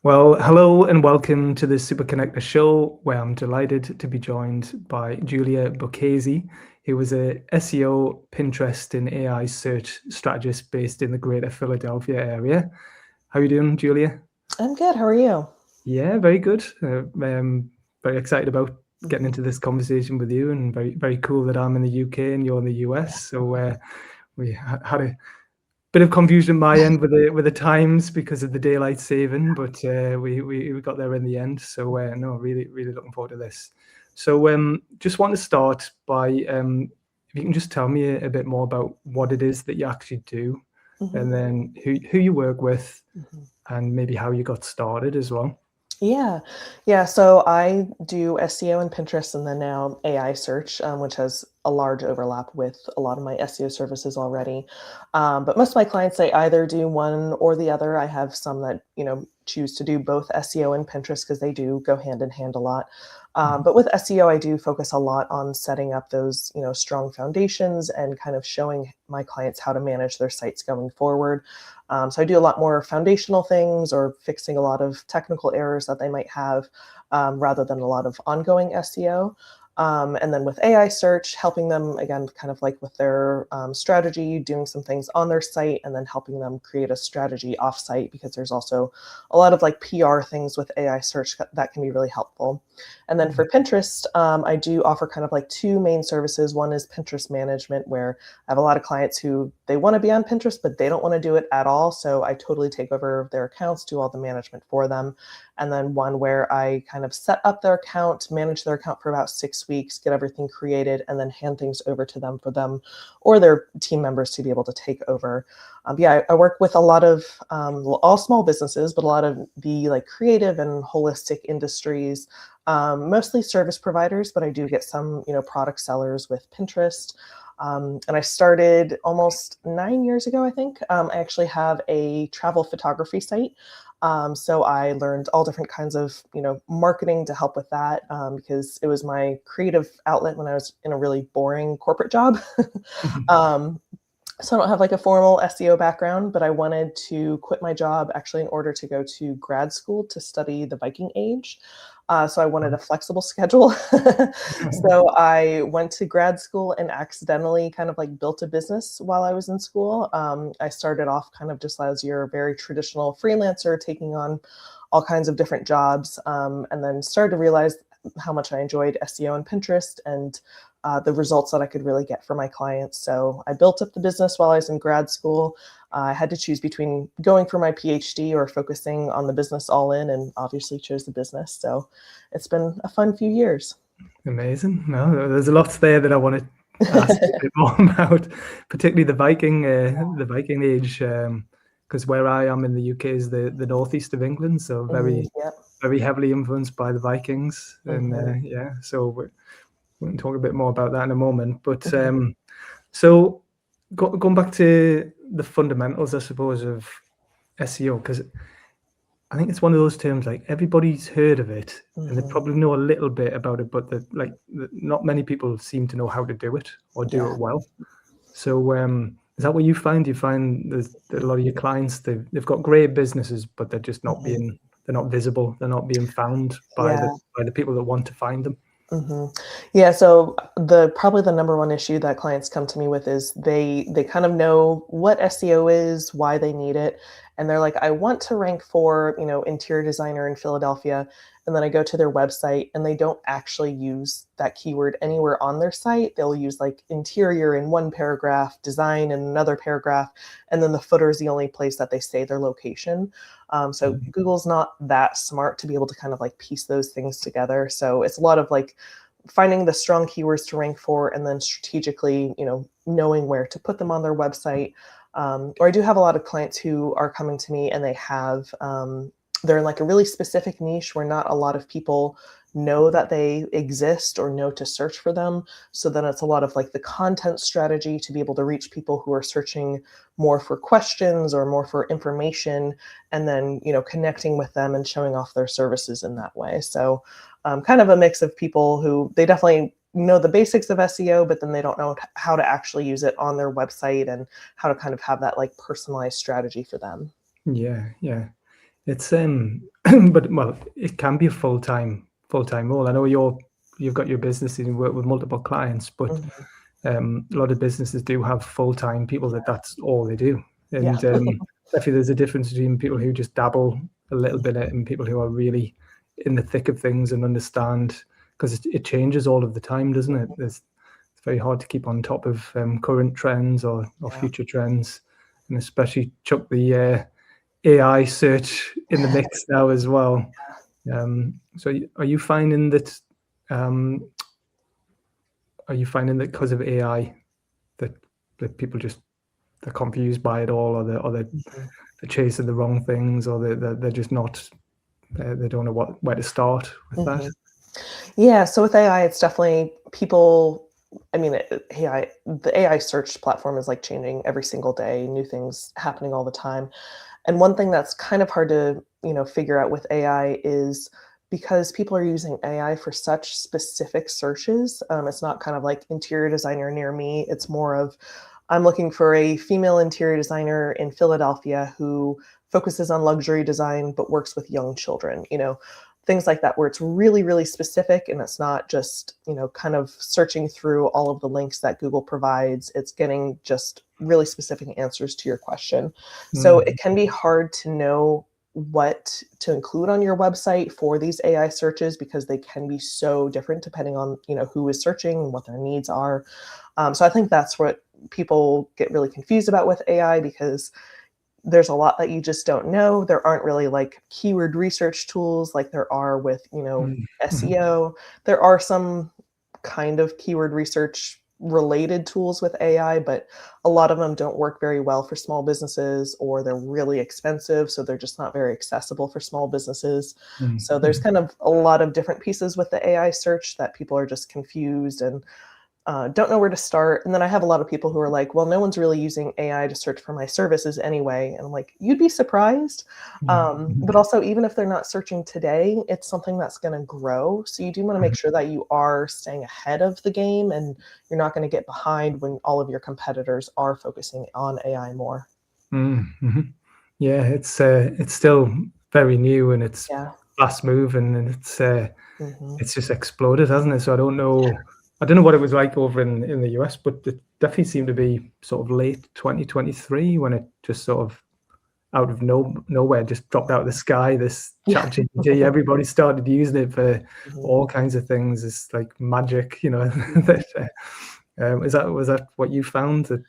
Well, hello and welcome to the Super Connector show, where I'm delighted to be joined by Julia Bocchese, who is a SEO, Pinterest, and AI search strategist based in the greater Philadelphia area. How are you doing, Julia? I'm good. How are you? Yeah, very good. Very excited about getting Mhm. into this conversation with you, and very cool that I'm in the UK and you're in the US. So had a bit of confusion at my end with the times because of the daylight saving, but we got there in the end. So no, really looking forward to this. So just want to start by if you can just tell me a bit more about what it is that you actually do, Mhm. and then who you work with, Mhm. and maybe how you got started as well. Yeah, yeah. So I do SEO and Pinterest, and then now AI search, which has a large overlap with a lot of my SEO services already. But most of my clients, they either do one or the other. I have some that choose to do both SEO and Pinterest because they do go hand in hand a lot. Mhm. But with SEO, I do focus a lot on setting up those strong foundations and kind of showing my clients how to manage their sites going forward. So I do a lot more foundational things or fixing a lot of technical errors that they might have rather than a lot of ongoing SEO. And then with AI search, helping them again, kind of like with their strategy, doing some things on their site, and then helping them create a strategy offsite because there's also a lot of like PR things with AI search that can be really helpful. And then for Pinterest, I do offer kind of like two main services. One is Pinterest management, where I have a lot of clients who they want to be on Pinterest, but they don't want to do it at all. So I totally take over their accounts, do all the management for them. And then one where I kind of set up their account, manage their account for about 6 weeks, get everything created, and then hand things over to them for them or their team members to be able to take over. Yeah, I work with a lot of all small businesses, but a lot of the like creative and holistic industries, mostly service providers, but I do get some product sellers with Pinterest. And I started almost 9 years ago, I think. I actually have a travel photography site. So I learned all different kinds of, marketing to help with that because it was my creative outlet when I was in a really boring corporate job. Mhm. um, so I don't have like a formal SEO background, but I wanted to quit my job actually in order to go to grad school to study the Viking Age. So I wanted a flexible schedule. So I went to grad school and accidentally kind of like built a business while I was in school. I started off kind of just as your very traditional freelancer, taking on all kinds of different jobs, and then started to realize how much I enjoyed SEO and Pinterest and the results that I could really get for my clients. So I built up the business while I was in grad school. I had to choose between going for my PhD or focusing on the business all in, and obviously chose the business. So it's been a fun few years. Amazing. No, there's a lot there that I want to ask you a bit more about, particularly the Viking Age, because where I am in the UK is the northeast of England, so Yep. very heavily influenced by the Vikings, and Hmm. yeah, so we can talk a bit more about that in a moment. But Hmm. so going back to the fundamentals, I suppose, of SEO, because I think it's one of those terms like everybody's heard of it and they Hmm. probably know a little bit about it, but not many people seem to know how to do it or do Yeah. it well. So is that what you find? You find there's that a lot of your clients they've got great businesses, but Hmm. they're not visible, they're not being found Yeah. by the people that want to find them. Hmm. Yeah, so the probably the number one issue that clients come to me with is they kind of know what SEO is, why they need it, and they're like, I want to rank for, interior designer in Philadelphia, and then I go to their website and they don't actually use that keyword anywhere on their site. They'll use like interior in one paragraph, design in another paragraph, and then the footer is the only place that they say their location. So Mhm. Google's not that smart to be able to kind of like piece those things together. So it's a lot of like finding the strong keywords to rank for and then strategically, knowing where to put them on their website. Or I do have a lot of clients who are coming to me and they're in like a really specific niche where not a lot of people know that they exist or know to search for them. So then it's a lot of like the content strategy to be able to reach people who are searching more for questions or more for information, and then connecting with them and showing off their services in that way. So kind of a mix of people who they definitely know the basics of SEO, but then they don't know how to actually use it on their website and how to kind of have that like personalized strategy for them. Yeah, yeah. It's but well, it can be a full-time role. I know you've got your business and you work with multiple clients, but Mhm. a lot of businesses do have full-time people that's all they do. Yeah. And definitely there's a difference between people who just dabble a little bit and people who are really in the thick of things and understand, because it changes all of the time, doesn't it? It's very hard to keep on top of current trends or Yeah. future trends, and especially chuck the AI search in the mix now as well. So are you finding that um, because of AI that people just they're confused by it all, or Mhm. they're chasing the wrong things, or they're just not they don't know where to start with that? Mhm. Yeah, so with AI, it's definitely people. I mean, the AI search platform is like changing every single day, new things happening all the time. And one thing that's kind of hard to, figure out with AI is because people are using AI for such specific searches. It's not kind of like interior designer near me. It's more of I'm looking for a female interior designer in Philadelphia who focuses on luxury design but works with young children, things like that, where it's really, really specific and it's not just, kind of searching through all of the links that Google provides. It's getting just really specific answers to your question. So it Mm, can be hard to know what to include on your website for these AI searches because they can be so different depending on, who is searching and what their needs are. So I think that's what people get really confused about with AI because there's a lot that you just don't know. There aren't really like keyword research tools like there are with, mm, mhm, SEO. There are some kind of keyword research related tools with AI, but a lot of them don't work very well for small businesses or they're really expensive. So they're just not very accessible for small businesses. mm, So there's mhm, kind of a lot of different pieces with the AI search that people are just confused and don't know where to start. And then I have a lot of people who are like, well, no one's really using AI to search for my services anyway. And I'm like, you'd be surprised. mm, But mhm, also, even if they're not searching today, it's something that's going to grow. So you do want to make mhm, sure that you are staying ahead of the game and you're not going to get behind when all of your competitors are focusing on AI more. mhm. Yeah, it's still very new and it's Yeah. fast moving, and Hmm. it's just exploded, hasn't it? So I don't know what it was like over in the US, but it definitely seemed to be sort of late 2023 when it just sort of out of nowhere just dropped out of the sky. This Yeah. ChatGPT, everybody started using it for Mhm. all kinds of things. It's like magic, Mhm. that, was that what you found that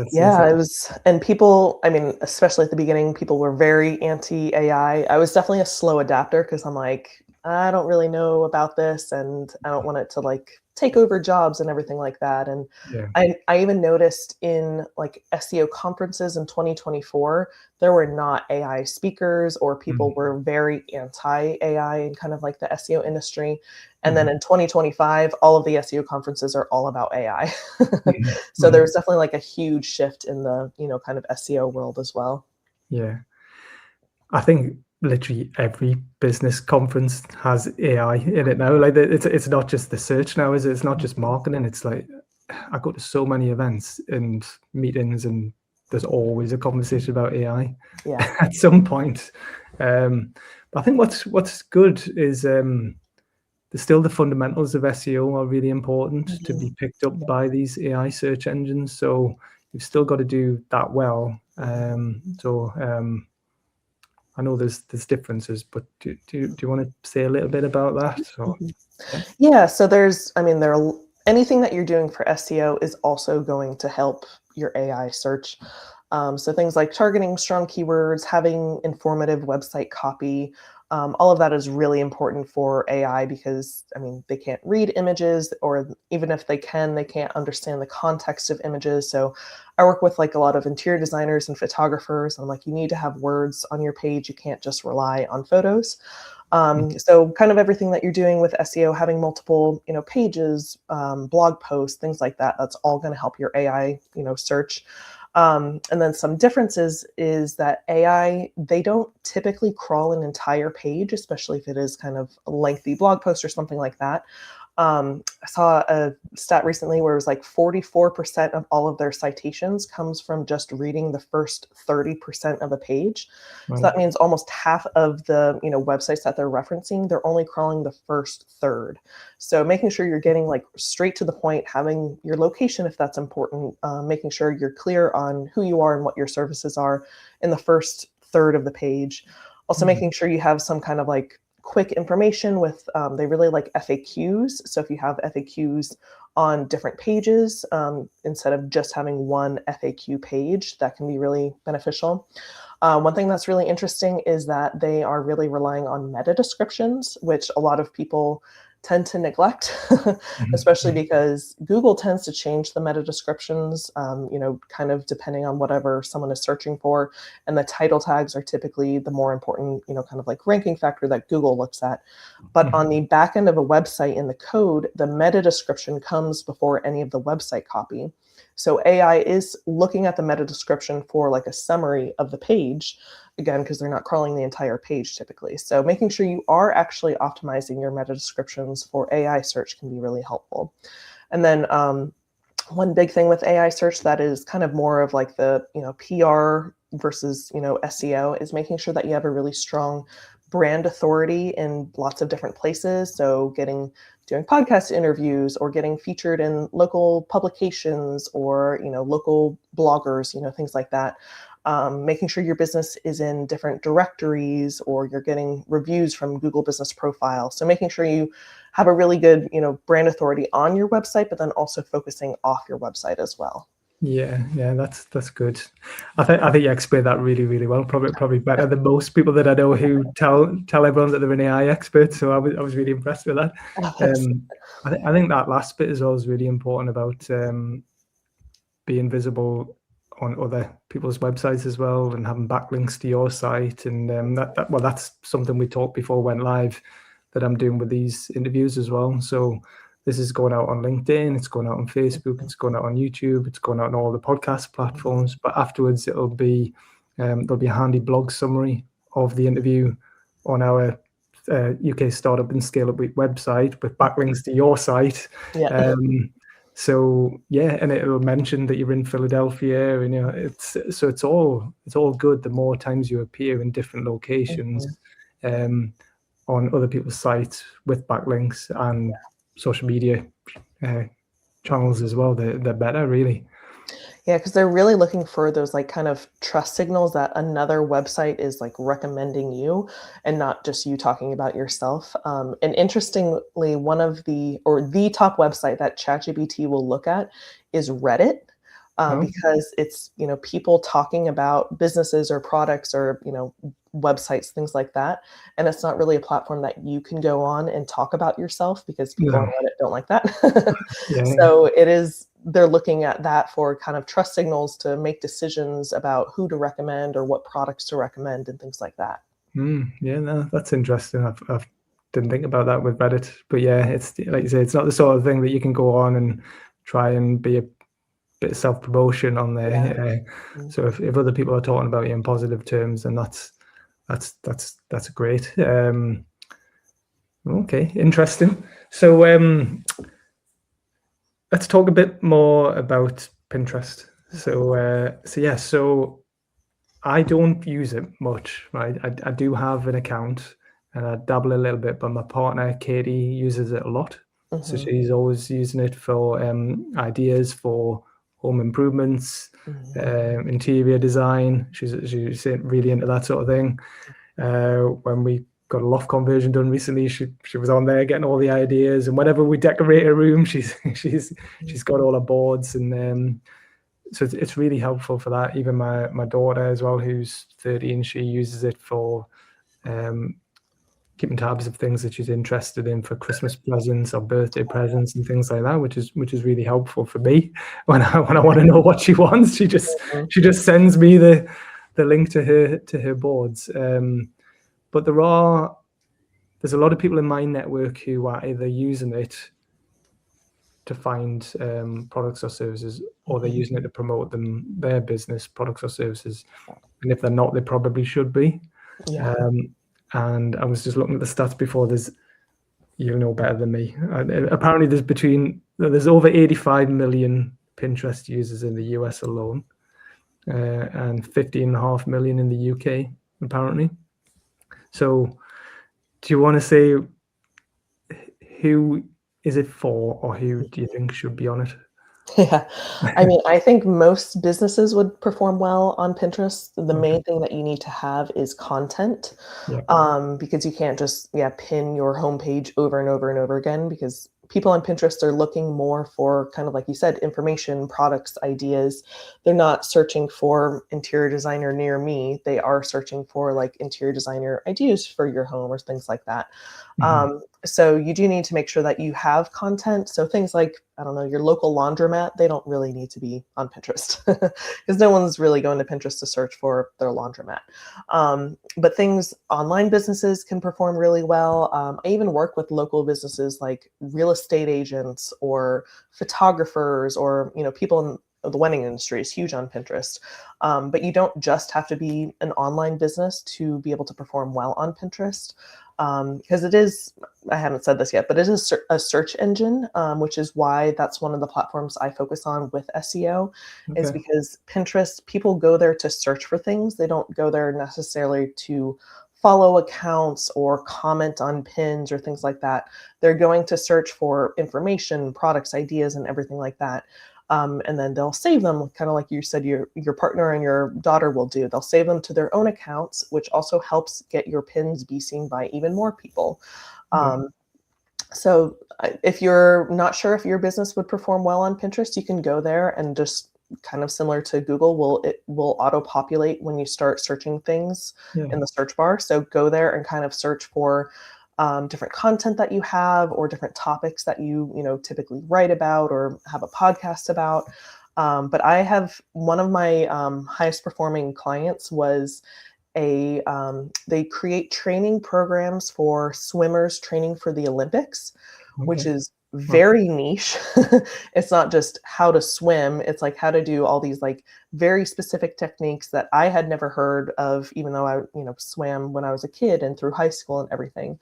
seems Yeah, like? it was, and people, I mean, especially at the beginning, people were very anti AI. I was definitely a slow adapter because I'm like, I don't really know about this and I don't want it to like take over jobs and everything like that. And Yeah. I even noticed in like SEO conferences in 2024, there were not AI speakers or people Mm, were very anti AI in kind of like the SEO industry. And then mhm, in 2025, all of the SEO conferences are all about AI. mhm, So there mhm. was definitely like a huge shift in the, kind of SEO world as well. Yeah. I think literally every business conference has AI in it now. Like it's not just the search now, is it? It's not just Mhm. marketing. It's like I go to so many events and meetings, and there's always a conversation about AI Yeah. at some point. But I think what's good is there's still the fundamentals of SEO are really important to Mhm. be picked up Yeah. by these AI search engines. So you've still got to do that well. Mhm. I know there's differences, but do you want to say a little bit about that? Or Mhm. yeah. Yeah, so I mean, anything that you're doing for SEO is also going to help your AI search. So things like targeting strong keywords, having informative website copy, all of that is really important for AI because, I mean, they can't read images, or even if they can, they can't understand the context of images. So I work with like a lot of interior designers and photographers. I'm like, you need to have words on your page. You can't just rely on photos. So kind of everything that you're doing with SEO, having multiple, pages, blog posts, things like that, that's all going to help your AI, search. And then some differences is that AI, they don't typically crawl an entire page, especially if it is kind of a lengthy blog post or something like that. I saw a stat recently where it was like 44% of all of their citations comes from just reading the first 30% of a page. So Right. that means almost half of the websites that they're referencing, they're only crawling the first third. So making sure you're getting like straight to the point, having your location if that's important, making sure you're clear on who you are and what your services are in the first third of the page. Also making sure you have some kind of like quick information with, they really like FAQs. So if you have FAQs on different pages, instead of just having one FAQ page, that can be really beneficial. One thing that's really interesting is that they are really relying on meta descriptions, which a lot of people tend to neglect, especially because Google tends to change the meta descriptions, kind of depending on whatever someone is searching for. And the title tags are typically the more important, kind of like ranking factor that Google looks at. But on the back end of a website in the code, the meta description comes before any of the website copy. So AI is looking at the meta description for like a summary of the page, again, because they're not crawling the entire page typically. So making sure you are actually optimizing your meta descriptions for AI search can be really helpful. And then one big thing with AI search that is kind of more of like the PR versus SEO is making sure that you have a really strong brand authority in lots of different places. So doing podcast interviews or getting featured in local publications or local bloggers, things like that. Making sure your business is in different directories or you're getting reviews from Google Business Profile. So making sure you have a really good brand authority on your website, but then also focusing off your website as well. Yeah, that's good. I think you explained that really, really well. Probably better than most people that I know who tell everyone that they're an AI expert. So I was really impressed with that. I think that last bit is always really important about being visible on other people's websites as well and having backlinks to your site. And that's something we talked before went live that I'm doing with these interviews as well. So this is going out on LinkedIn, it's going out on Facebook, it's going out on YouTube, it's going out on all the podcast platforms. But afterwards, there'll be a handy blog summary of the interview on our UK Startup and Scale Up Week website with backlinks to your site. Yeah. So yeah, and it'll mention that you're in Philadelphia, and it's all good. The more times you appear in different locations, on other people's sites with backlinks and social media channels as well, they're better, really. Yeah, because they're really looking for those like kind of trust signals that another website is like recommending you and not just you talking about yourself. And interestingly, the top website that ChatGPT will look at is Reddit. Because it's people talking about businesses or products or websites, things like that, and it's not really a platform that you can go on and talk about yourself because people on Reddit don't like that. So they're looking at that for kind of trust signals to make decisions about who to recommend or what products to recommend and things like that. Yeah, no, that's interesting. I didn't think about that with Reddit, but yeah, it's like you say, it's not the sort of thing that you can go on and try and be a bit of self-promotion on there. So if other people are talking about you in positive terms, then that's great. Okay, interesting. So let's talk a bit more about Pinterest. So I don't use it much, right? I do have an account and I dabble a little bit, but my partner Katie uses it a lot. So she's always using it for ideas for home improvements, interior design. She's really into that sort of thing. When we got a loft conversion done recently, she was on there getting all the ideas, and whenever we decorate a room, she's got all her boards, and so it's really helpful for that. Even my daughter as well, who's 13, she uses it for keeping tabs of things that she's interested in for Christmas presents or birthday presents and things like that, which is really helpful for me when I want to know what she wants. She just sends me the link to her boards. But there's a lot of people in my network who are either using it to find products or services, or they're using it to promote their business products or services. And if they're not, they probably should be. And I was just looking at the stats before. There's you'll know better than me. Apparently, there's over 85 million Pinterest users in the US alone, and 15.5 million in the UK, apparently. So, do you want to say who is it for, or who do you think should be on it? Yeah. I mean, I think most businesses would perform well on Pinterest. The Okay. main thing that you need to have is content, Yeah. because you can't just, pin your homepage over and over and over again, because people on Pinterest are looking more for, kind of like you said, information, products, ideas. They're not searching for interior designer near me. They are searching for like interior designer ideas for your home or things like that. Mhm. So you do need to make sure that you have content. So things like, I don't know, your local laundromat, they don't really need to be on Pinterest because no one's really going to Pinterest to search for their laundromat. But things, online businesses can perform really well. I even work with local businesses like real estate agents or photographers, or, people in the wedding industry is huge on Pinterest. But you don't just have to be an online business to be able to perform well on Pinterest. Because it is, I haven't said this yet, but it is a search engine, which is why that's one of the platforms I focus on with SEO, is Okay. because Pinterest, people go there to search for things. They don't go there necessarily to follow accounts or comment on pins or things like that. They're going to search for information, products, ideas, and everything like that. And then they'll save them, kind of like you said, your partner and your daughter will do. They'll save them to their own accounts, which also helps get your pins be seen by even more people. Yeah. Um, so if you're not sure if your business would perform well on Pinterest, you can go there and just, kind of similar to Google, it will auto populate when you start searching things Yeah. in the search bar. So go there and kind of search for different content that you have, or different topics that you typically write about or have a podcast about. But I have one of my highest performing clients was they create training programs for swimmers training for the Olympics, which Okay. is Wow. very niche. It's not just how to swim, it's like how to do all these like very specific techniques that I had never heard of, even though I swam when I was a kid and through high school and everything.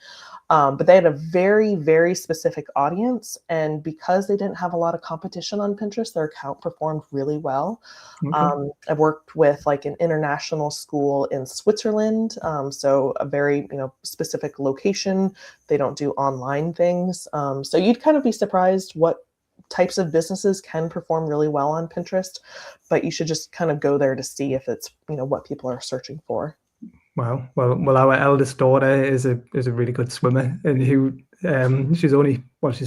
But they had a very, very specific audience. And because they didn't have a lot of competition on Pinterest, their account performed really well. Okay. I've worked with like an international school in Switzerland, so a very specific location. They don't do online things, so you'd kind of be surprised what types of businesses can perform really well on Pinterest, but you should just kind of go there to see if it's what people are searching for. Wow. Well, our eldest daughter is a really good swimmer, and she's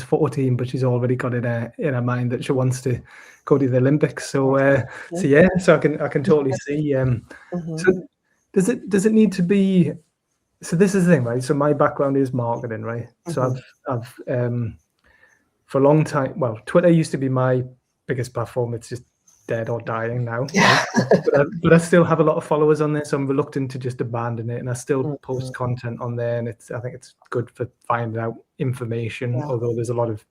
14, but she's already got in her mind that she wants to go to the Olympics. So yeah, so I can totally see. Mhm, So does it need to be? So this is the thing, right? So my background is marketing, right? So mhm. I've for a long time. Well, Twitter used to be my biggest platform. It's just dead or dying now, Yeah. right? But I still have a lot of followers on there, so I'm reluctant to just abandon it. And I still post Mhm. content on there, and I think it's good for finding out information. Yeah. Although there's a lot of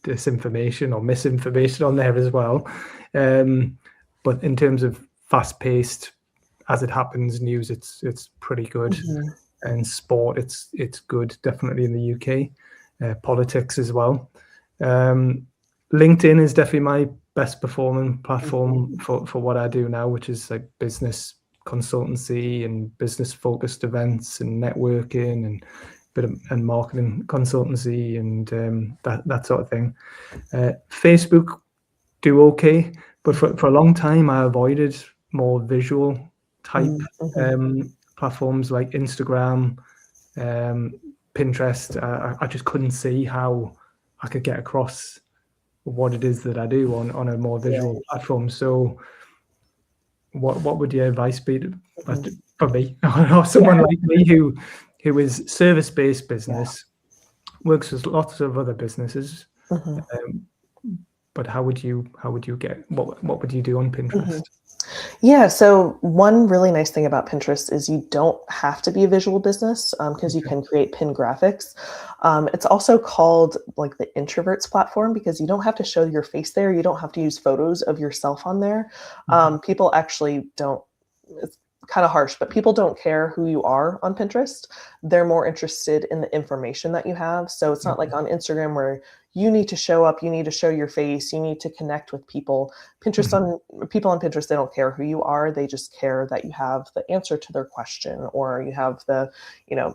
disinformation or misinformation on there as well. Um, but in terms of fast-paced, as it happens, news, it's pretty good. Mhm. And sport, it's good, definitely in the UK. Politics as well. Um, LinkedIn is definitely my best performing Mhm. platform for what I do now, which is like business consultancy and business focused events and networking and and marketing consultancy and that sort of thing. Facebook do okay, but for a long time I avoided more visual type Mhm. Mhm. platforms like Instagram, um, Pinterest. I just couldn't see how I could get across what it is that I do on a more visual Right. platform. So what would your advice be Mhm. for me or Yeah. someone like me who is service-based Yeah. business, works with lots of other businesses, Mhm. um, but how would you get what would you do on Pinterest? Mhm. Yeah, so one really nice thing about Pinterest is you don't have to be a visual business, because you Okay. can create pin graphics. It's also called like the introverts platform because you don't have to show your face there. You don't have to use photos of yourself on there. Okay. People actually don't. kind of harsh, but people don't care who you are on Pinterest. They're more interested in the information that you have. So it's not like on Instagram where you need to show up, you need to show your face, you need to connect with people. People on Pinterest, they don't care who you are. They just care that you have the answer to their question, or you have the,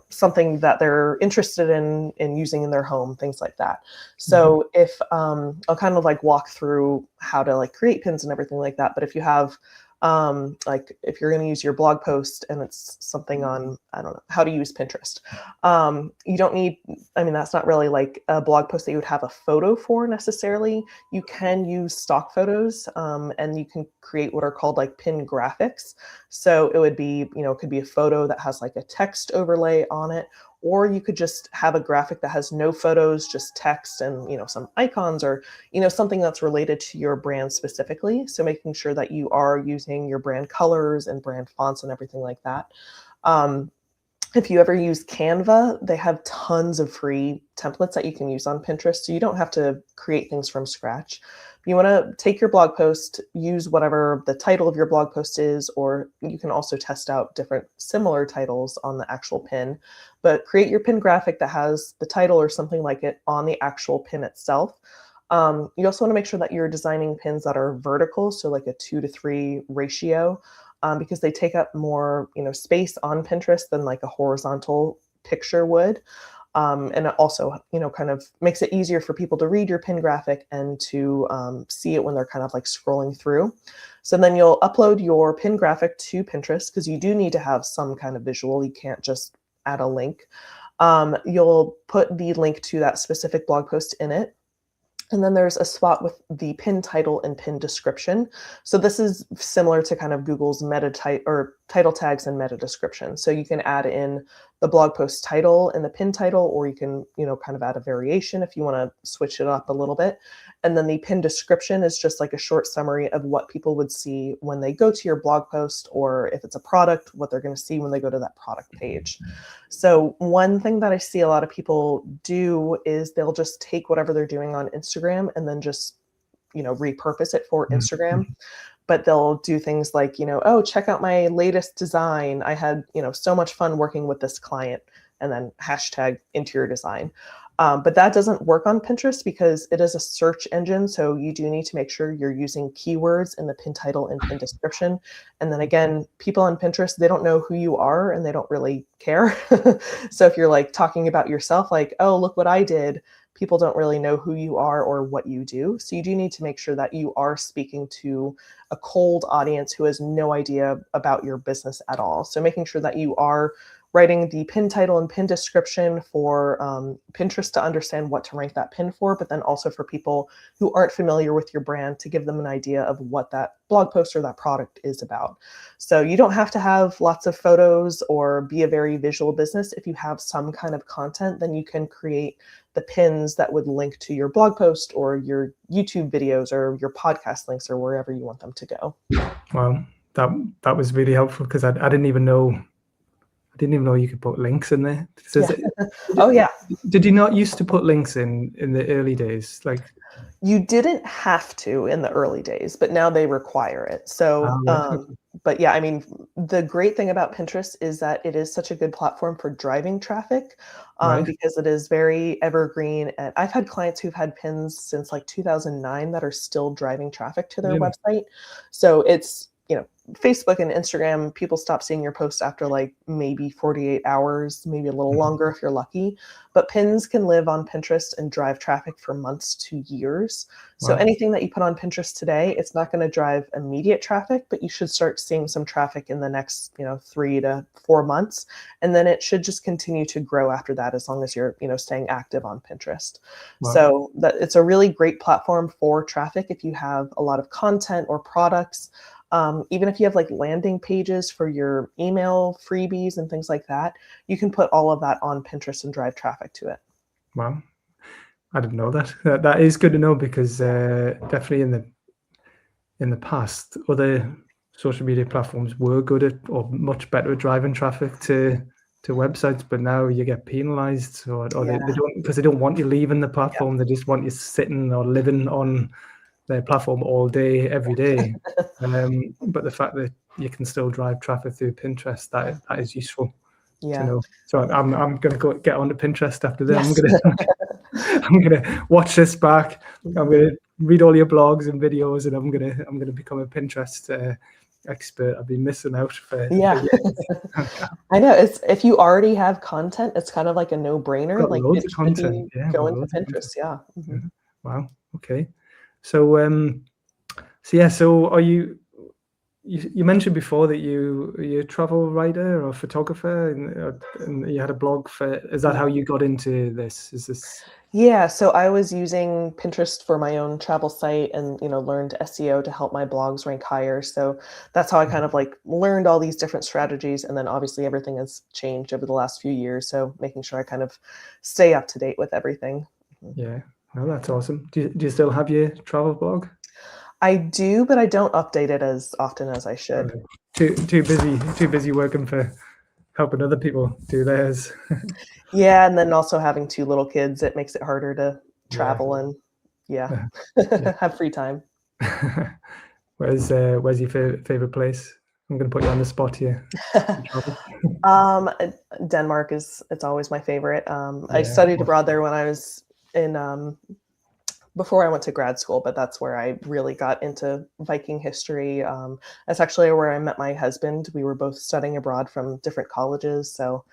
something that they're interested in using in their home, things like that. So if I'll kind of like walk through how to like create pins and everything like that. But if you have like if you're going to use your blog post and it's something on, I don't know, how to use Pinterest, you don't need, that's not really like a blog post that you would have a photo for necessarily. You can use stock photos, and you can create what are called like pin graphics. So it would be, it could be a photo that has like a text overlay on it, or you could just have a graphic that has no photos, just text and, some icons, or, something that's related to your brand specifically. So making sure that you are using your brand colors and brand fonts and everything like that. If you ever use Canva, they have tons of free templates that you can use on Pinterest. So you don't have to create things from scratch. You want to take your blog post, use whatever the title of your blog post is, or you can also test out different similar titles on the actual pin, but create your pin graphic that has the title or something like it on the actual pin itself. You also want to make sure that you're designing pins that are vertical, so like a 2:3 ratio, because they take up more, space on Pinterest than like a horizontal picture would. And it also, kind of makes it easier for people to read your pin graphic and to see it when they're kind of like scrolling through. So then you'll upload your pin graphic to Pinterest, because you do need to have some kind of visual. You can't just add a link. You'll put the link to that specific blog post in it. And then there's a spot with the pin title and pin description. So this is similar to kind of Google's title tags and meta description. So you can add in the blog post title and the pin title, or you can, kind of add a variation if you want to switch it up a little bit. And then the pin description is just like a short summary of what people would see when they go to your blog post, or if it's a product, what they're going to see when they go to that product page. So one thing that I see a lot of people do is they'll just take whatever they're doing on Instagram and then just, repurpose it for Instagram. But they'll do things like, oh, check out my latest design. I had, so much fun working with this client, and then hashtag interior design. But that doesn't work on Pinterest because it is a search engine. So you do need to make sure you're using keywords in the pin title and pin description. And then again, people on Pinterest, they don't know who you are and they don't really care. So if you're like talking about yourself, like, oh, look what I did, people don't really know who you are or what you do. So you do need to make sure that you are speaking to a cold audience who has no idea about your business at all. So making sure that you are writing the pin title and pin description for Pinterest to understand what to rank that pin for, but then also for people who aren't familiar with your brand to give them an idea of what that blog post or that product is about. So you don't have to have lots of photos or be a very visual business. If you have some kind of content, then you can create the pins that would link to your blog post or your YouTube videos or your podcast links or wherever you want them to go. Wow, that was really helpful, because I didn't even know you could put links in there. Oh yeah. Did you not used to put links in the early days? Like, you didn't have to in the early days, but now they require it. So, but yeah, the great thing about Pinterest is that it is such a good platform for driving traffic, because it is very evergreen. And I've had clients who've had pins since like 2009 that are still driving traffic to their website. So it's, Facebook and Instagram, people stop seeing your post after like maybe 48 hours, maybe a little longer if you're lucky. But pins can live on Pinterest and drive traffic for months to years. So anything that you put on Pinterest today, it's not going to drive immediate traffic, but you should start seeing some traffic in the next, 3 to 4 months. And then it should just continue to grow after that, as long as you're, staying active on Pinterest. So that it's a really great platform for traffic if you have a lot of content or products. Even if you have like landing pages for your email freebies and things like that, you can put all of that on Pinterest and drive traffic to it. Wow, I didn't know that. That is good to know, because definitely in the past, other social media platforms were good at, or much better at, driving traffic to websites, but now you get penalized, or they don't, because they don't want you leaving the platform. They just want you sitting or living on their platform all day, every day. But the fact that you can still drive traffic through Pinterest. That is useful to know. So I'm going to go get onto Pinterest after this. Yes. I'm gonna watch this back. I'm gonna read all your blogs and videos, and I'm gonna become a Pinterest expert. I've been missing out for years. I know. If you already have content, it's kind of like a no-brainer. Got Like loads it of should content. be Yeah, go got into loads of Pinterest. content. Yeah. Wow. Okay. So so are you mentioned before that you're a travel writer or photographer, and you had a blog for. Is that how you got into this? Is this? Yeah, so I was using Pinterest for my own travel site and, learned SEO to help my blogs rank higher. So that's how I kind of like learned all these different strategies. And then obviously everything has changed over the last few years. So making sure I kind of stay up to date with everything. Yeah. Well, that's awesome. Do you still have your travel blog? I do, but I don't update it as often as I should. Too busy working for helping other people do theirs. Yeah, and then also having 2 little kids, it makes it harder to Yeah. travel and yeah, Yeah. have free time. Where's your favorite place? I'm gonna put you on the spot here. Uh, Denmark it's always my favorite. I Yeah. studied abroad there when I was in before I went to grad school, but that's where I really got into Viking history. That's actually where I met my husband. We were both studying abroad from different colleges, so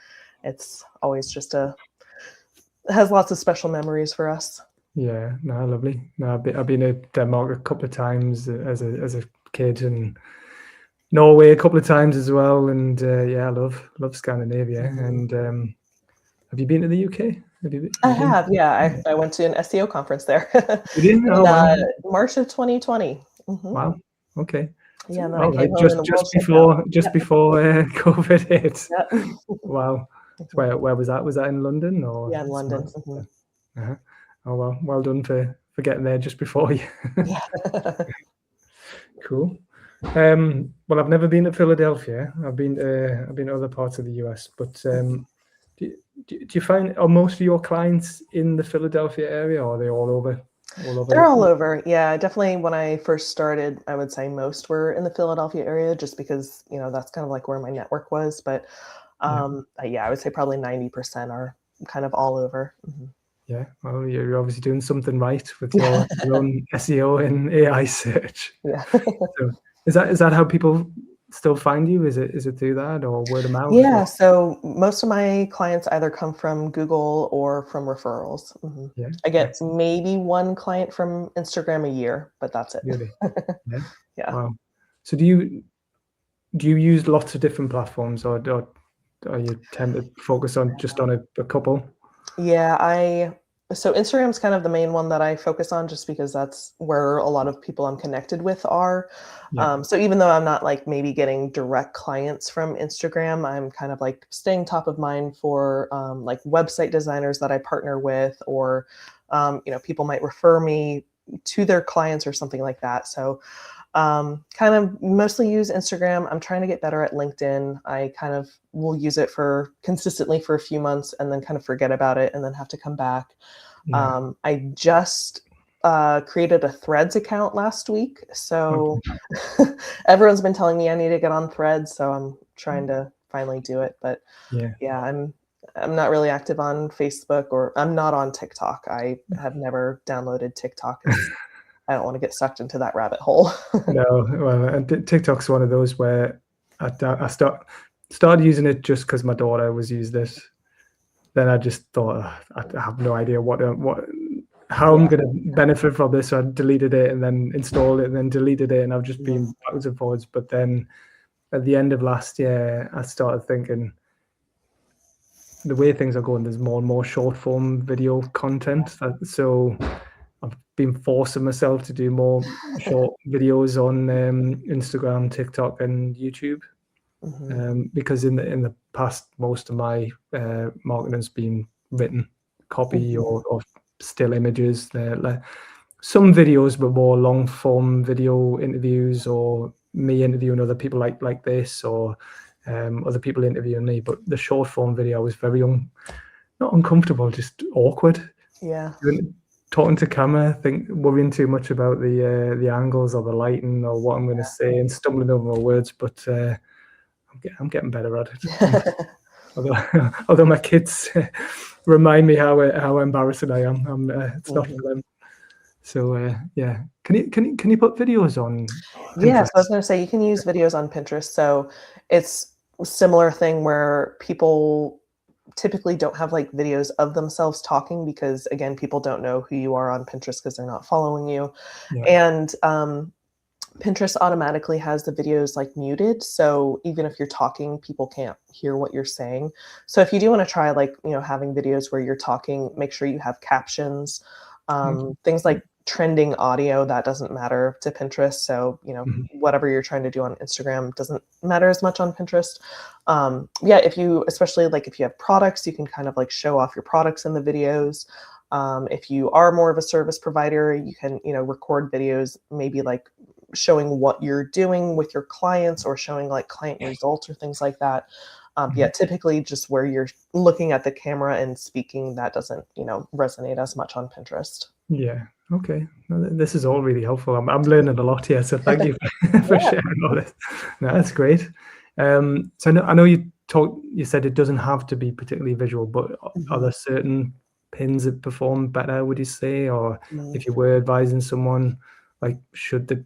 it's always it has lots of special memories for us. Yeah, no, lovely. No, I've been to Denmark a couple of times as a kid, and Norway a couple of times as well. And yeah, I love Scandinavia. And have you been to the UK? I have, yeah. I went to an SEO conference there You did? in Oh wow! March of 2020. Wow. Okay. Yeah, and then I All right. came home and the world shut down. Just before COVID hit. Yeah. Wow. Where was that? Was that in London or? Yeah, in London. Uh-huh. Oh well done for getting there just before you. Yeah. Cool. Well, I've never been to Philadelphia. I've been to other parts of the US, but do you find, are most of your clients in the Philadelphia area, or are they all over? They're all over. Yeah, definitely when I first started, I would say most were in the Philadelphia area just because, that's kind of like where my network was. But yeah, I would say probably 90% are kind of all over. Yeah, well, you're obviously doing something right with your own SEO and AI search. Yeah. So is that how people still find you? Is it through that or word of mouth? Yeah, so most of my clients either come from Google or from referrals. Yeah, I get excellent. maybe one client from Instagram a year, but that's it. Really? Yeah. Yeah. Wow. So do you use lots of different platforms, or you tend to focus on just on a couple? Yeah, so Instagram's kind of the main one that I focus on just because that's where a lot of people I'm connected with are. Yeah. So even though I'm not like maybe getting direct clients from Instagram, I'm kind of like staying top of mind for like website designers that I partner with, or people might refer me to their clients or something like that. So kind of mostly use Instagram. I'm trying to get better at LinkedIn. I kind of will use it for consistently for a few months and then kind of forget about it and then have to come back. Yeah. I just created a Threads account last week. So everyone's been telling me I need to get on Threads. So I'm trying to finally do it. But yeah, I'm not really active on Facebook, or I'm not on TikTok. I have never downloaded TikTok. I don't want to get sucked into that rabbit hole. No, well, and TikTok's one of those where I started using it just because my daughter was using it. Then I just thought, I have no idea how I'm going to benefit from this. So I deleted it and then installed it and then deleted it, and I've just been backwards and forwards. But then at the end of last year, I started thinking, the way things are going, there's more and more short form video content. So I've been forcing myself to do more short videos on Instagram, TikTok, and YouTube, because in the past, most of my marketing has been written copy or still images. Some videos were more long form video interviews, or me interviewing other people like this, or other people interviewing me. But the short form video was very not uncomfortable, just awkward. Yeah. talking to camera, worrying too much about the angles or the lighting or what I'm going to say and stumbling over my words. But I'm getting better at it. Although my kids remind me how embarrassing I am. It's not for them. So yeah, can you put videos on Yeah, so Pinterest? I was gonna say you can use videos on Pinterest. So it's a similar thing where people typically don't have like videos of themselves talking because again, people don't know who you are on Pinterest because they're not following you. Yeah. And Pinterest automatically has the videos like muted. So even if you're talking, people can't hear what you're saying. So if you do want to try like, having videos where you're talking, make sure you have captions, Okay. things like trending audio, that doesn't matter to Pinterest. So, Mhm. whatever you're trying to do on Instagram doesn't matter as much on Pinterest. Yeah, especially like if you have products, you can kind of like show off your products in the videos. If you are more of a service provider, you can, record videos, maybe like showing what you're doing with your clients or showing like client results or things like that. Yeah, Mhm. typically just where you're looking at the camera and speaking, that doesn't, resonate as much on Pinterest. Yeah. Okay. No, this is all really helpful. I'm learning a lot here, so thank you for Yeah. sharing all this. No, that's great. So I know you said it doesn't have to be particularly visual, but are Mhm. there certain pins that perform better, would you say? Or Mm. if you were advising someone, like should they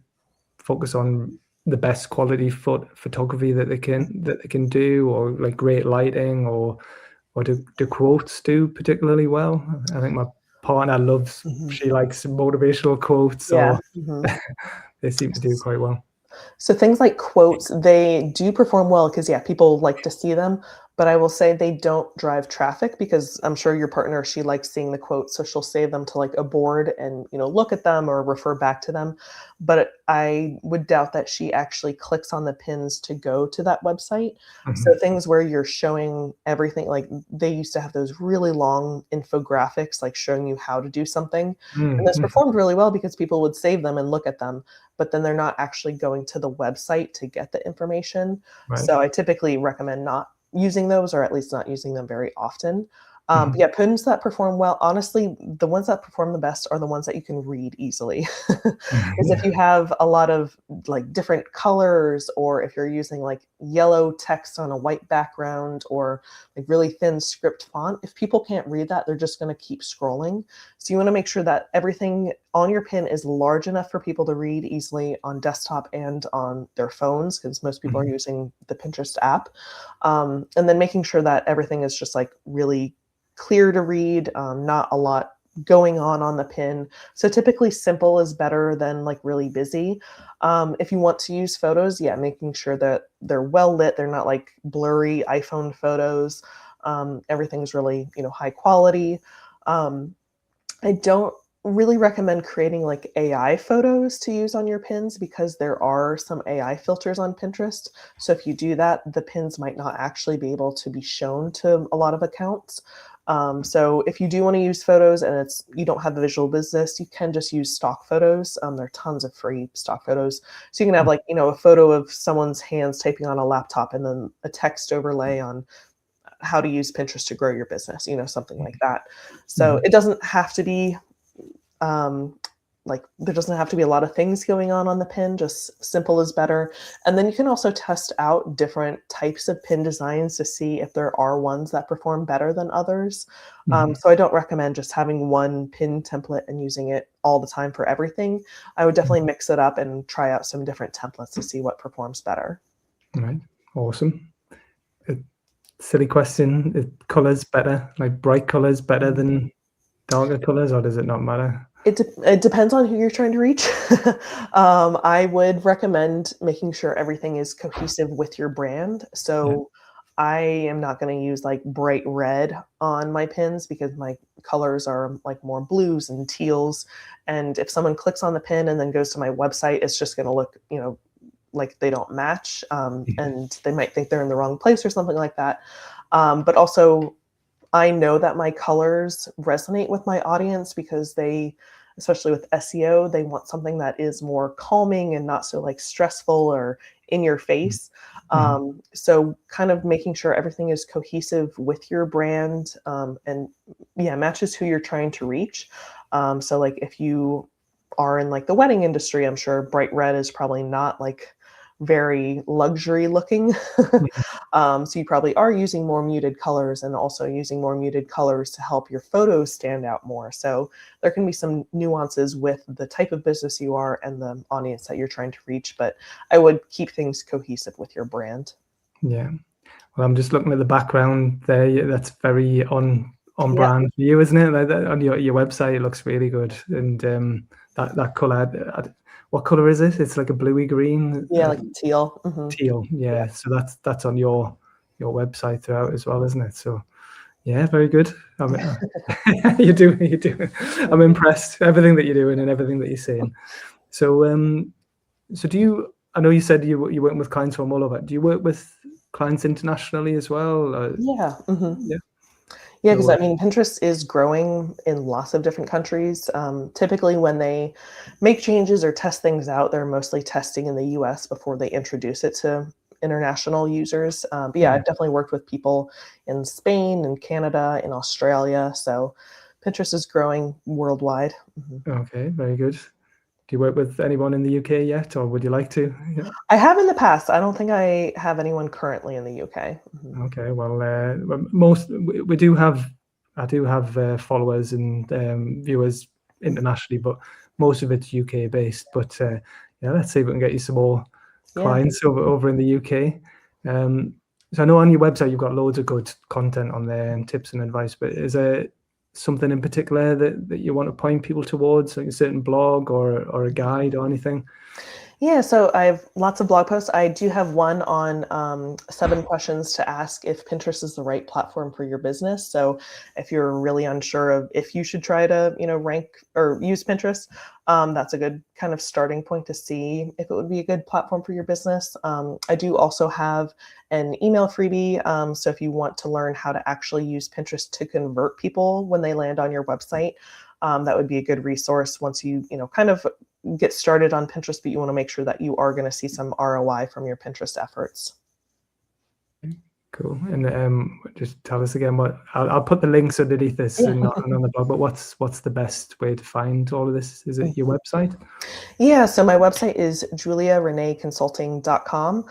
focus on the best quality photography that they can do, or like great lighting, or do quotes do particularly well? I think my partner loves, Mhm. she likes motivational quotes, Yeah. or Mhm. they seem to do quite well. So things like quotes, they do perform well because yeah, people like to see them, but I will say they don't drive traffic because I'm sure your partner, she likes seeing the quotes, so she'll save them to like a board and, look at them or refer back to them. But I would doubt that she actually clicks on the pins to go to that website. So Mhm. things where you're showing everything, like they used to have those really long infographics, like showing you how to do something. And those Mhm. performed really well because people would save them and look at them, but then they're not actually going to the website to get the information. Right. So I typically recommend not using those, or at least not using them very often. But Mhm. yeah, pins that perform well, honestly, the ones that perform the best are the ones that you can read easily. Because if you Yeah. have a lot of like different colors, or if you're using like yellow text on a white background, or like really thin script font, if people can't read that, they're just going to keep scrolling. So you want to make sure that everything on your pin is large enough for people to read easily on desktop and on their phones, because most people are Mhm. using the Pinterest app. And then making sure that everything is just like really clear to read, not a lot going on the pin. So typically simple is better than like really busy. If you want to use photos, yeah, making sure that they're well lit, they're not like blurry iPhone photos. Everything's really, high quality. Um, I don't really recommend creating like AI photos to use on your pins because there are some AI filters on Pinterest. So if you do that, the pins might not actually be able to be shown to a lot of accounts. So if you do want to use photos and you don't have the visual business, you can just use stock photos. There are tons of free stock photos. So you can have like, a photo of someone's hands typing on a laptop and then a text overlay on how to use Pinterest to grow your business, something like that. So Mhm. it doesn't have to be um, like there doesn't have to be a lot of things going on the pin, just simple is better. And then you can also test out different types of pin designs to see if there are ones that perform better than others. Mhm. So I don't recommend just having one pin template and using it all the time for everything. I would definitely Mhm. mix it up and try out some different templates to see what performs better. Right. Awesome. A silly question. Colors better, like bright colors better than darker colors, or does it not matter? It depends on who you're trying to reach. I would recommend making sure everything is cohesive with your brand. Yeah. So I am not going to use like bright red on my pins because my colors are like more blues and teals. And if someone clicks on the pin and then goes to my website, it's just going to look, like they don't match, Mhm. and they might think they're in the wrong place or something like that. But also, I know that my colors resonate with my audience because especially with SEO, they want something that is more calming and not so like stressful or in your face. Mhm. So kind of making sure everything is cohesive with your brand, and yeah, matches who you're trying to reach. So like if you are in like the wedding industry, I'm sure bright red is probably not like very luxury looking. Mhm. So you probably are using more muted colors and also using more muted colors to help your photos stand out more. So there can be some nuances with the type of business you are and the audience that you're trying to reach, but I would keep things cohesive with your brand. Yeah. Well, I'm just looking at the background there. That's very on Yeah, brand for you, isn't it? Like on your website, it looks really good. And that color, what color is it? It's like a bluey green, yeah, like teal. teal. Yeah. Yeah. So that's on your website throughout as well, isn't it? So yeah, very good. You do. I'm impressed. Everything that you're doing and everything that you're saying. So so do you? I know you said you work with clients from all over. Do you work with clients internationally as well? Yeah. Yeah. Yeah, because So I mean, Pinterest is growing in lots of different countries. Typically, when they make changes or test things out, they're mostly testing in the US before they introduce it to international users. But yeah, yeah. I've definitely worked with people in Spain and Canada, in Australia. So Pinterest is growing worldwide. Okay, very good. Do you work with anyone in the UK yet, or would you like to? Yeah. I have in the past. I don't think I have anyone currently in the UK. Okay. Well, most we do have. I do have followers and viewers internationally, but most of it's UK based. But yeah, let's see if we can get you some more Yeah. clients over in the UK. Um, so I know on your website you've got loads of good content on there and tips and advice. But is there something in particular that you want to point people towards, like a certain blog or a guide or anything? Yeah, so I have lots of blog posts. I do have one on 7 questions to ask if Pinterest is the right platform for your business. So if you're really unsure of if you should try to, rank or use Pinterest, that's a good kind of starting point to see if it would be a good platform for your business. I do also have an email freebie. So if you want to learn how to actually use Pinterest to convert people when they land on your website, that would be a good resource once kind of get started on Pinterest, but you want to make sure that you are going to see some ROI from your Pinterest efforts. Cool. And just tell us again what I'll put the links underneath this Yeah. and on the blog. But what's the best way to find all of this? Is it your website? Yeah, so my website is juliareneeconsulting.com.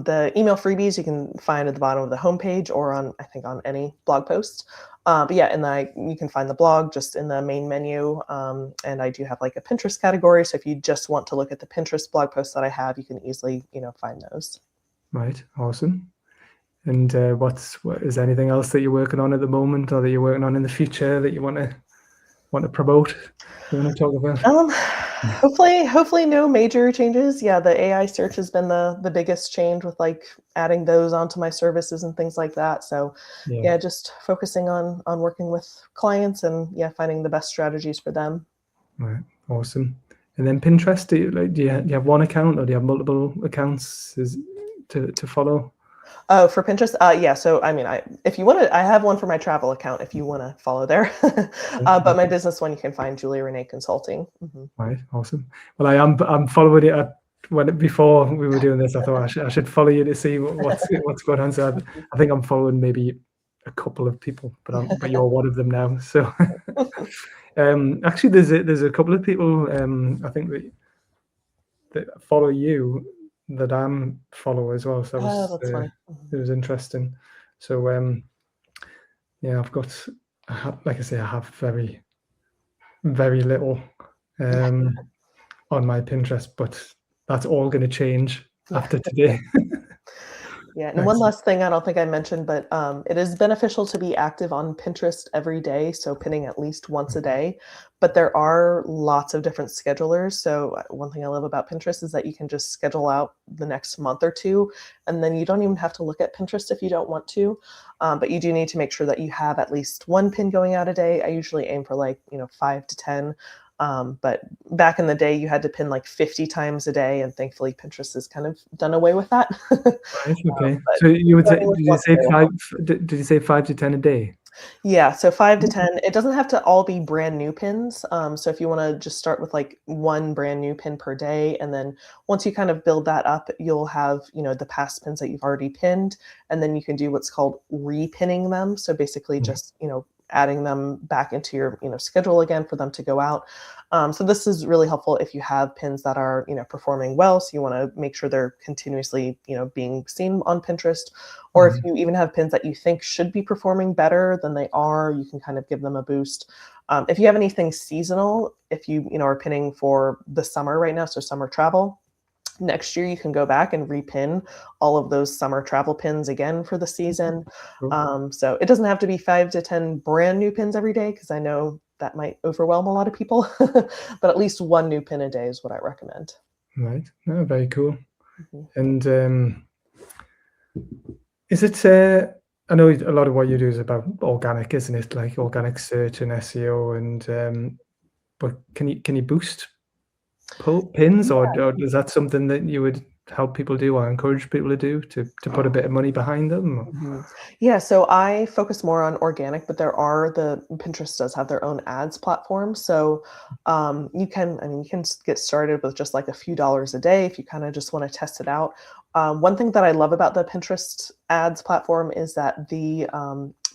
The email freebies you can find at the bottom of the homepage or I think on any blog post. But yeah, and you can find the blog just in the main menu. And I do have like a Pinterest category. So if you just want to look at the Pinterest blog posts that I have, you can easily, find those. Right. Awesome. And is there anything else that you're working on at the moment, or that you're working on in the future that you want to promote? You want to talk about? Hopefully no major changes. Yeah, the AI search has been the biggest change with like adding those onto my services and things like that. So Yeah. yeah, just focusing on working with clients and yeah, finding the best strategies for them. Right. Awesome. And then Pinterest, do you have one account or do you have multiple accounts to follow? Oh, for Pinterest, yeah. So I mean, if you want to, I have one for my travel account if you want to follow there. But my business one, you can find Julia Renee Consulting. Right, awesome. Well, I'm following it. Before we were doing this, I thought I should follow you to see what's going on. So I think I'm following maybe a couple of people, but you're one of them now. So actually, there's a couple of people I think that follow you that I'm follow as well. So Oh, that's funny. it was interesting. So yeah, like I say, I have very very little. On my Pinterest, but that's all going to change Yeah. after today. Yeah, and one Excellent. last thing I don't think I mentioned, but it is beneficial to be active on Pinterest every day, so pinning at least once a day. But there are lots of different schedulers. So one thing I love about Pinterest is that you can just schedule out the next month or two, and then you don't even have to look at Pinterest if you don't want to. But you do need to make sure that you have at least one pin going out a day. I usually aim for like 5 to 10. But back in the day, you had to pin like 50 times a day, and thankfully Pinterest has kind of done away with that. Right, okay. But So you would say, starting with once a day will help. did you say 5 to 10 a day? Yeah, so 5 to Okay. 10. It doesn't have to all be brand new pins. So if you wanna just start with, like, 1 brand new pin per day, and then once you kind of build that up, you'll have, the past pins that you've already pinned, and then you can do what's called repinning them. So basically Yeah. just, adding them back into your schedule again for them to go out. So this is really helpful if you have pins that are performing well. So you want to make sure they're continuously being seen on Pinterest, or if you even have pins that you think should be performing better than they are, you can kind of give them a boost. If you have anything seasonal, if you are pinning for the summer right now, so summer travel, next year you can go back and repin all of those summer travel pins again for the season. Cool. So it doesn't have to be 5 to 10 brand new pins every day, because I know that might overwhelm a lot of people, but at least one new pin a day is what I recommend. Right. No, very cool. Mhm. And is it? I know a lot of what you do is about organic, isn't it? Like organic search and SEO, and but can you boost pins, or is that something that you would help people do or encourage people to do to put a bit of money behind them? Mhm. Yeah, so I focus more on organic, but the Pinterest does have their own ads platform. So you can get started with just like a few dollars a day if you kind of just want to test it out. One thing that I love about the Pinterest ads platform is that the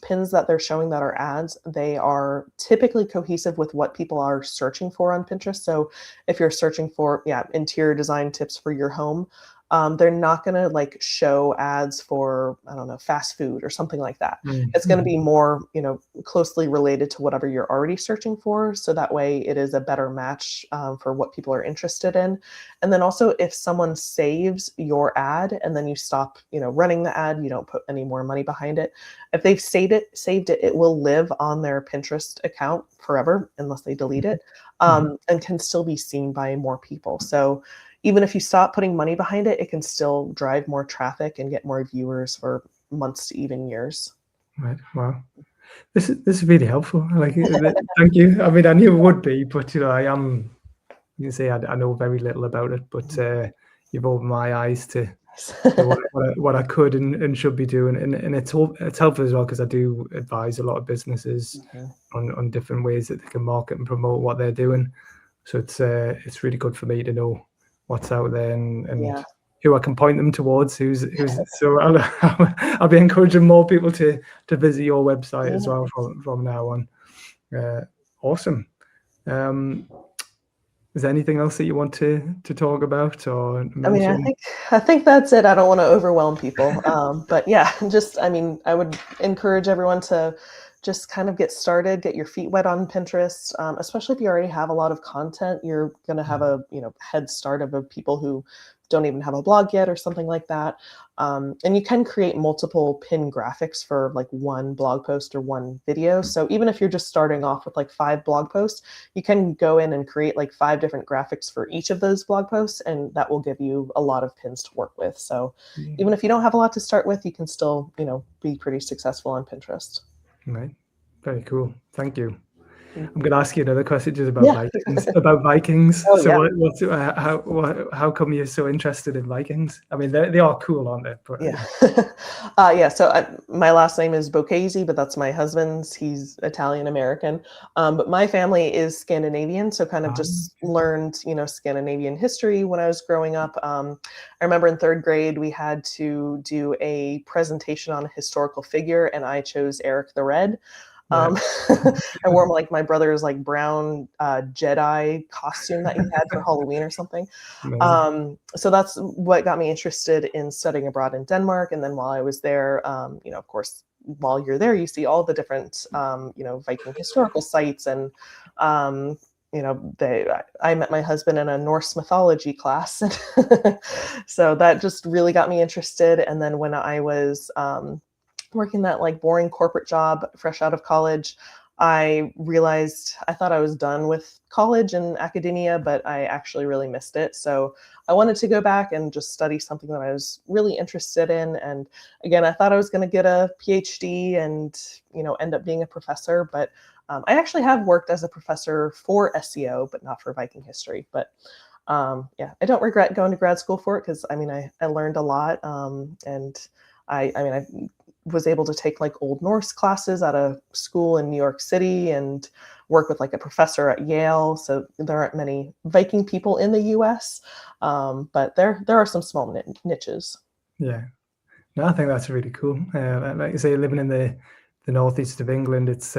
pins that they're showing that are ads, they are typically cohesive with what people are searching for on Pinterest. So if you're searching for, interior design tips for your home, they're not going to like show ads for, I don't know, fast food or something like that. It's going to be more, closely related to whatever you're already searching for. So that way it is a better match for what people are interested in. And then also, if someone saves your ad and then you stop, running the ad, you don't put any more money behind it. If they've saved it, it will live on their Pinterest account forever unless they delete it, and can still be seen by more people. So even if you stop putting money behind it, it can still drive more traffic and get more viewers for months to even years. Right. Wow. This is really helpful. I like it. Thank you. I mean, I knew it would be, but I am. You can say I know very little about it, but you've opened my eyes to what I could and should be doing, and it's helpful as well, because I do advise a lot of businesses Mhm. on different ways that they can market and promote what they're doing. So it's really good for me to know what's out there and Yeah. who I can point them towards. Who's so I'll be encouraging more people to visit your website as Yeah. well from now on. Awesome. Um, is there anything else that you want to talk about or I mean, mention? I think that's it. I don't want to overwhelm people. But yeah, I would encourage everyone to just kind of get started, get your feet wet on Pinterest, especially if you already have a lot of content. You're going to have a head start of people who don't even have a blog yet or something like that. And you can create multiple pin graphics for like one blog post or one video. So even if you're just starting off with like 5 blog posts, you can go in and create like 5 different graphics for each of those blog posts, and that will give you a lot of pins to work with. So Yeah. even if you don't have a lot to start with, you can still, be pretty successful on Pinterest. Right. Very cool. Thank you. I'm Mhm. going to ask you another question just about Yeah. Vikings. About Vikings. Oh So yeah. how come you're so interested in Vikings? I mean, they are cool, aren't they? But Yeah. Yeah. So my last name is Bocchese, but that's my husband's. He's Italian American. But my family is Scandinavian. So kind of just learned, Scandinavian history when I was growing up. I remember in 3rd grade, we had to do a presentation on a historical figure, and I chose Eric the Red. yeah, Um, I wore like my brother's like brown Jedi costume that he had for Halloween or something. amazing. So that's what got me interested in studying abroad in Denmark. And then while I was there, of course, while you're there, you see all the different, Viking historical sites. And, I met my husband in a Norse mythology class. So that just really got me interested. And then when I was working that like boring corporate job fresh out of college, I realized I thought I was done with college and academia, but I actually really missed it. So I wanted to go back and just study something that I was really interested in. And again, I thought I was going to get a PhD and, end up being a professor. But I actually have worked as a professor for SEO, but not for Viking history. But yeah, I don't regret going to grad school for it, because I learned a lot. And I was able to take like Old Norse classes at a school in New York City and work with like a professor at Yale. So there aren't many Viking people in the US, but there are some small niches. Yeah. No, I think that's really cool. Like you say, living in the the northeast of England, it's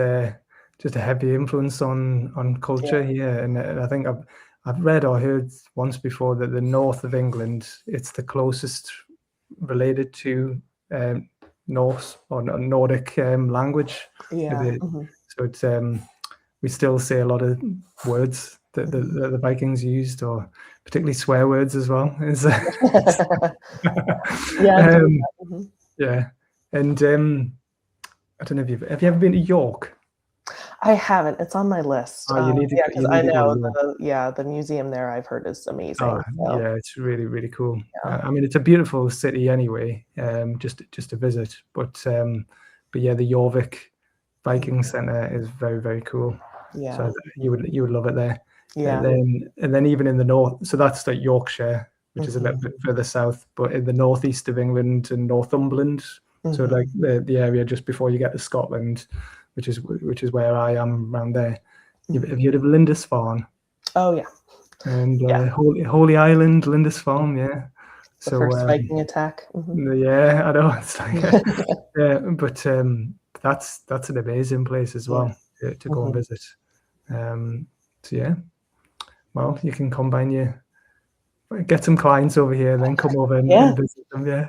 just a heavy influence on culture here. And I think I've read or heard once before that the north of England, it's the closest related to Norse or Nordic language. Yeah. So it's we still say a lot of words that the Vikings used, or particularly swear words as well. Yeah. Yeah, and I don't know if have you ever been to York? I haven't. It's on my list. Oh, you need to Yeah, go. because You I need to go to know York. the museum there I've heard is amazing. Oh, So yeah, it's really, really cool. yeah. I mean, it's a beautiful city anyway, just to visit. But yeah, the Jorvik Viking Center is very, very cool. Yeah. So you would love it there. Yeah. And then even in the north, so that's like Yorkshire, which is a little bit further south, but in the northeast of England and Northumberland, so like the area just before you get to Scotland, which is where I am around there. Have you heard of Lindisfarne? Oh yeah. And Holy Island, Lindisfarne, yeah. The So first Viking attack. yeah, I know it's like yeah, but that's an amazing place as well to go and visit. So yeah, well, you can get some clients over here, then come over and visit them. Yeah.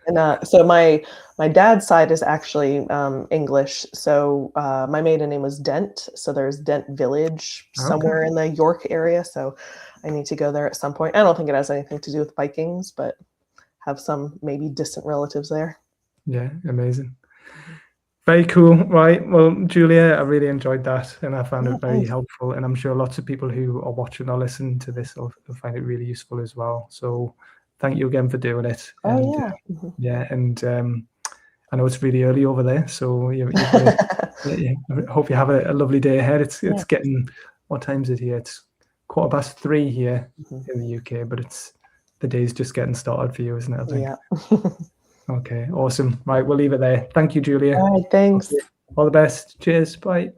And so my dad's side is actually English. So my maiden name was Dent. So there's Dent Village somewhere in the York area. So I need to go there at some point. I don't think it has anything to do with Vikings, but have some maybe distant relatives there. Yeah, amazing. Very cool. Right. Well, Julia, I really enjoyed that, and I found it very helpful. And I'm sure lots of people who are watching or listening to this will find it really useful as well. So thank you again for doing it. And and I know it's really early over there, so I hope you have a lovely day ahead. It's getting, what time is it here? It's 3:15 here in the UK, but the day's just getting started for you, isn't it? I think. Yeah. Okay, awesome. Right, we'll leave it there. Thank you, Julia. All right, thanks. Okay. All the best. Cheers. Bye.